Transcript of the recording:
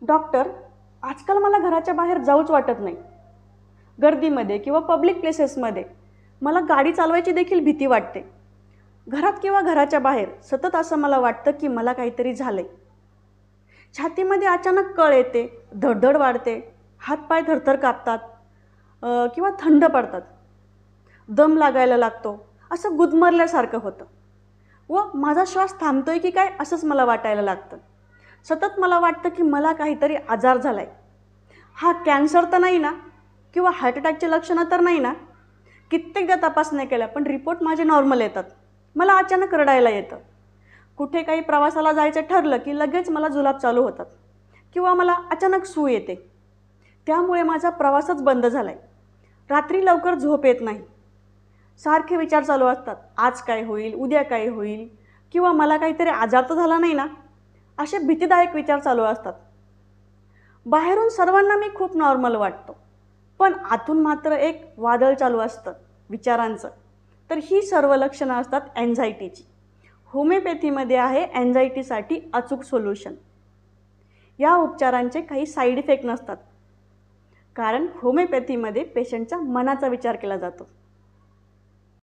Doctor, आजकाल मला घराच्या बाहेर जाऊच वाटत नाही. गर्दीमध्ये किंवा पब्लिक प्लेसेसमध्ये मला गाडी चालवायची देखील भीती वाटते. घरात किंवा घराच्या बाहेर सतत असं मला वाटतं की मला काहीतरी झालंय. छातीमध्ये अचानक कळ येते, धडधड वाढते, हातपाय थरथर कापतात किंवा थंड पडतात. दम लागायला लागतो, असं गुदमरल्यासारखं होतं व माझा श्वास थांबतोय की काय असंच मला वाटायला लागतं. सतत मला वाटतं की मला काहीतरी आजार झालाय. हा कॅन्सर तर नाही ना, किंवा हार्ट अटॅकचे लक्षणं तर नाही ना. कित्येकदा तपासण्या केल्या पण रिपोर्ट माझे नॉर्मल येतात. मला अचानक रडायला येतं. कुठे काही प्रवासाला जायचं ठरलं की लगेच मला जुलाब चालू होतात किंवा मला अचानक सूज येते. त्यामुळे माझा प्रवासच बंद झालाय. रात्री लवकर झोप येत नाही. सारखे विचार चालू असतात, आज काय होईल, उद्या काय होईल, किंवा मला काहीतरी आजार तर झाला नाही ना. असे भीतीदायक विचार चालू असतात. बाहेरून सर्वांना मी खूप नॉर्मल वाटतो, पण आतून मात्र एक वादळ चालू असतं विचारांचं. तर ही सर्व लक्षणं असतात अँझायटीची. होमिओपॅथीमध्ये आहे अँझायटीसाठी अचूक सोल्युशन. या उपचारांचे काही साईड इफेक्ट नसतात, कारण होमिओपॅथीमध्ये पेशंटच्या मनाचा विचार केला जातो.